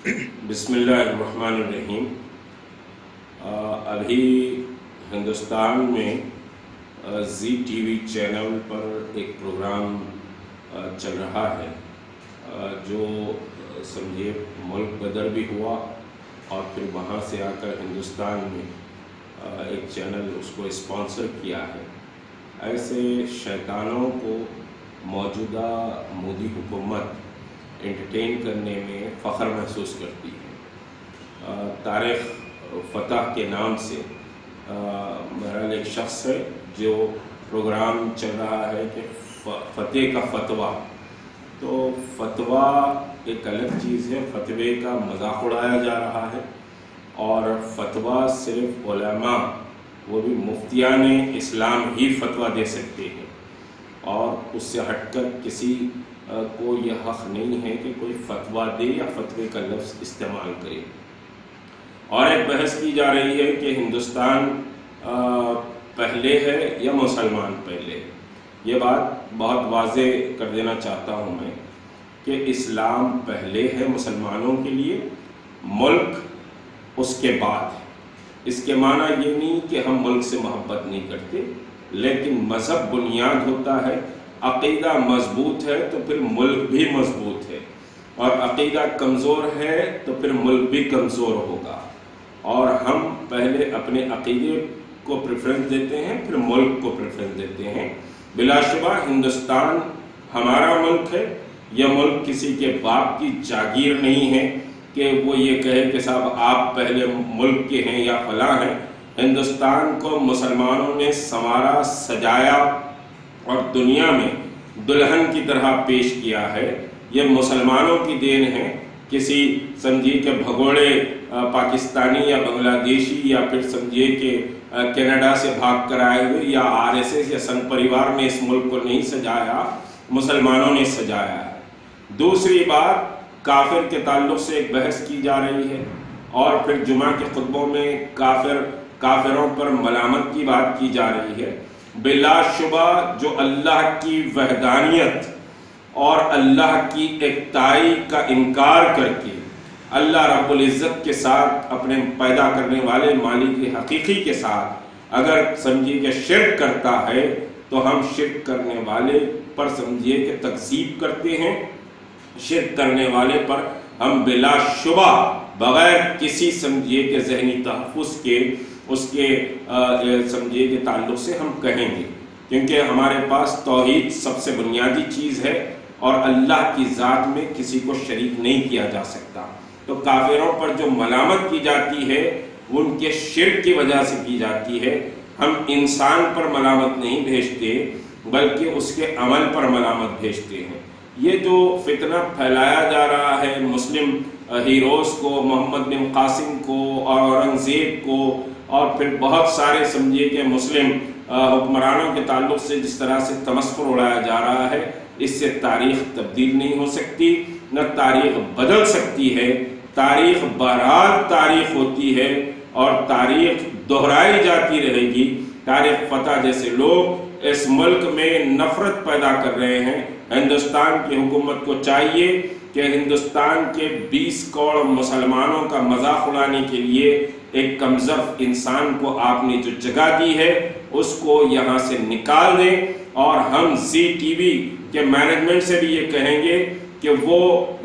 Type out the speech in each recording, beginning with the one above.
بسم اللہ الرحمن الرحیم۔ ابھی ہندوستان میں زی ٹی وی چینل پر ایک پروگرام چل رہا ہے جو سمجھے ملک بدر بھی ہوا اور پھر وہاں سے آ کر ہندوستان میں ایک چینل اس کو اسپانسر کیا ہے۔ ایسے شیطانوں کو موجودہ مودی حکومت انٹرٹین کرنے میں فخر محسوس کرتی ہے۔ طارق فتح کے نام سے بہرحال ایک شخص ہے جو پروگرام چل رہا ہے کہ فتح کا فتویٰ، تو فتویٰ ایک الگ چیز ہے، فتوے کا مذاق اڑایا جا رہا ہے، اور فتویٰ صرف علماء وہ بھی مفتیان اسلام ہی فتویٰ دے سکتے ہیں، اور اس سے ہٹ کر کسی کو یہ حق نہیں ہے کہ کوئی فتویٰ دے یا فتوے کا لفظ استعمال کرے۔ اور ایک بحث کی جا رہی ہے کہ ہندوستان پہلے ہے یا مسلمان پہلے ہے۔ یہ بات بہت واضح کر دینا چاہتا ہوں میں کہ اسلام پہلے ہے مسلمانوں کے لیے، ملک اس کے بعد ہے۔ اس کے معنی یہ نہیں کہ ہم ملک سے محبت نہیں کرتے، لیکن مذہب بنیاد ہوتا ہے، عقیدہ مضبوط ہے تو پھر ملک بھی مضبوط ہے، اور عقیدہ کمزور ہے تو پھر ملک بھی کمزور ہوگا، اور ہم پہلے اپنے عقیدے کو پریفرنس دیتے ہیں پھر ملک کو پریفرنس دیتے ہیں۔ بلا شبہ ہندوستان ہمارا ملک ہے، یہ ملک کسی کے باپ کی جاگیر نہیں ہے کہ وہ یہ کہے کہ صاحب آپ پہلے ملک کے ہیں یا فلاں ہیں۔ ہندوستان کو مسلمانوں نے سنوارا، سجایا اور دنیا میں دلہن کی طرح پیش کیا ہے۔ یہ مسلمانوں کی دین ہے، کسی سمجھیے کہ بھگوڑے پاکستانی یا بنگلہ دیشی یا پھر سمجھیے کہ کینیڈا سے بھاگ کر آئے ہوئے یا RSS یا سنگھ پریوار نے اس ملک کو نہیں سجایا، مسلمانوں نے سجایا ہے۔ دوسری بات، کافر کے تعلق سے ایک بحث کی جا رہی ہے، اور پھر جمعہ کے خطبوں میں کافروں پر ملامت کی بات کی جا رہی ہے۔ بلا شبہ جو اللہ کی وحدانیت اور اللہ کی ایکتائی کا انکار کر کے اللہ رب العزت کے ساتھ، اپنے پیدا کرنے والے مالک حقیقی کے ساتھ اگر سمجھیے کہ شرک کرتا ہے تو ہم شرک کرنے والے پر سمجھیے کہ تکذیب کرتے ہیں، شرک کرنے والے پر ہم بلا شبہ بغیر کسی سمجھیے کہ ذہنی تحفظ کے اس کے سمجھیے کہ تعلق سے ہم کہیں گے، کیونکہ ہمارے پاس توحید سب سے بنیادی چیز ہے، اور اللہ کی ذات میں کسی کو شریک نہیں کیا جا سکتا۔ تو کافروں پر جو ملامت کی جاتی ہے وہ ان کے شرک کی وجہ سے کی جاتی ہے۔ ہم انسان پر ملامت نہیں بھیجتے بلکہ اس کے عمل پر ملامت بھیجتے ہیں۔ یہ جو فتنہ پھیلایا جا رہا ہے مسلم ہیروز کو، محمد بن قاسم کو اور اورنگزیب کو، اور پھر بہت سارے سمجھیے کہ مسلم حکمرانوں کے تعلق سے جس طرح سے تمسخر اڑایا جا رہا ہے، اس سے تاریخ تبدیل نہیں ہو سکتی، نہ تاریخ بدل سکتی ہے۔ تاریخ بہرحال تاریخ ہوتی ہے، اور تاریخ دہرائی جاتی رہے گی۔ طارق فتح جیسے لوگ اس ملک میں نفرت پیدا کر رہے ہیں۔ ہندوستان کی حکومت کو چاہیے کہ ہندوستان کے 20 کروڑ مسلمانوں کا مذاق اڑانے کے لیے ایک کمظرف انسان کو آپ نے جو جگہ دی ہے اس کو یہاں سے نکال دیں، اور ہم زی ٹی وی کے مینجمنٹ سے بھی یہ کہیں گے کہ وہ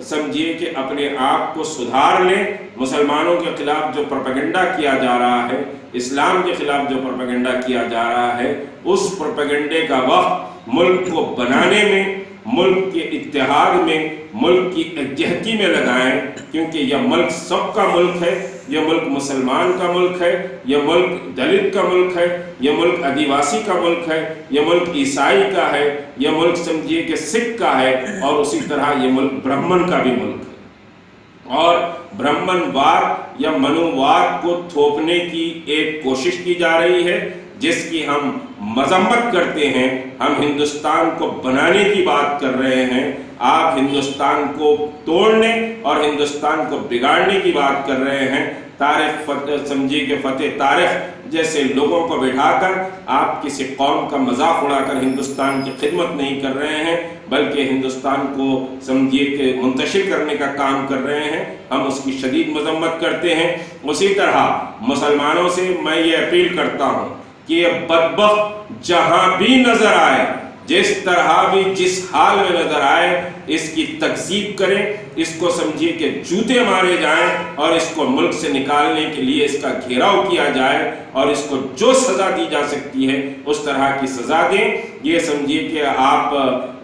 سمجھیے کہ اپنے آپ کو سدھار لیں۔ مسلمانوں کے خلاف جو پروپیگنڈا کیا جا رہا ہے، اسلام کے خلاف جو پروپیگنڈا کیا جا رہا ہے، اس پروپیگنڈے کا وقت ملک کو بنانے میں، ملک کے اتحاد میں، ملک کی یکجہتی میں لگائیں، کیونکہ یہ ملک سب کا ملک ہے، یہ ملک مسلمان کا ملک ہے، یہ ملک دلت کا ملک ہے، یہ ملک آدیواسی کا ملک ہے، یہ ملک عیسائی کا ہے، یہ ملک سمجھیے کہ سکھ کا ہے، اور اسی طرح یہ ملک برہمن کا بھی ملک ہے۔ اور برہمن واد یا منوواد کو تھوپنے کی ایک کوشش کی جا رہی ہے، جس کی ہم مذمت کرتے ہیں۔ ہم ہندوستان کو بنانے کی بات کر رہے ہیں، آپ ہندوستان کو توڑنے اور ہندوستان کو بگاڑنے کی بات کر رہے ہیں۔ طارق فتح سمجھیے کہ فتح طارق جیسے لوگوں کو بٹھا کر آپ کسی قوم کا مذاق اڑا کر ہندوستان کی خدمت نہیں کر رہے ہیں، بلکہ ہندوستان کو سمجھیے کہ منتشر کرنے کا کام کر رہے ہیں، ہم اس کی شدید مذمت کرتے ہیں۔ اسی طرح مسلمانوں سے میں یہ اپیل کرتا ہوں کہ یہ بدبخت جہاں بھی نظر آئے، جس طرح بھی جس حال میں نظر آئے، اس کی تکذیب کریں، اس کو سمجھیے کہ جوتے مارے جائیں اور اس کو ملک سے نکالنے کے لیے اس کا گھیراؤ کیا جائے اور اس کو جو سزا دی جا سکتی ہے اس طرح کی سزا دیں۔ یہ سمجھیے کہ آپ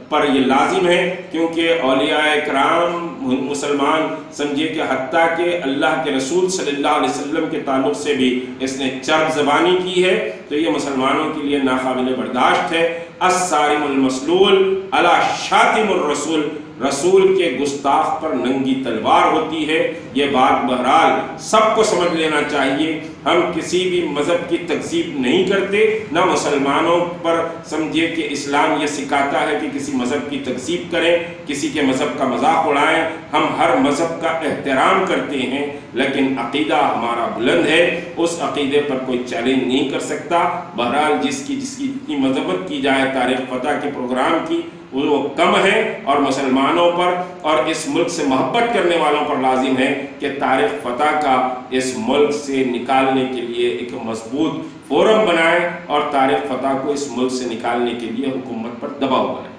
پر یہ لازم ہے، کیونکہ اولیاء اکرام مسلمان سمجھیے کہ حتیٰ کہ اللہ کے رسول صلی اللہ علیہ وسلم کے تعلق سے بھی اس نے چرب زبانی کی ہے، تو یہ مسلمانوں کے لیے ناقابل برداشت ہے۔ الصارم المسلول علی شاتم الرسول، رسول کے گستاخ پر ننگی تلوار ہوتی ہے۔ یہ بات بہرحال سب کو سمجھ لینا چاہیے۔ ہم کسی بھی مذہب کی تکذیب نہیں کرتے، نہ مسلمانوں پر سمجھیے کہ اسلام یہ سکھاتا ہے کہ کسی مذہب کی تکذیب کریں، کسی کے مذہب کا مذاق اڑائیں۔ ہم ہر مذہب کا احترام کرتے ہیں، لیکن عقیدہ ہمارا بلند ہے، اس عقیدے پر کوئی چیلنج نہیں کر سکتا۔ بہرحال جس کی جتنی مذمت کی جائے تاریخ فتح کے پروگرام کی، وہ کم ہے، اور مسلمانوں پر اور اس ملک سے محبت کرنے والوں پر لازم ہے کہ تاریخ فتح کا اس ملک سے نکالنے کے لیے ایک مضبوط فورم بنائیں اور تاریخ فتح کو اس ملک سے نکالنے کے لیے حکومت پر دباؤ بنائیں۔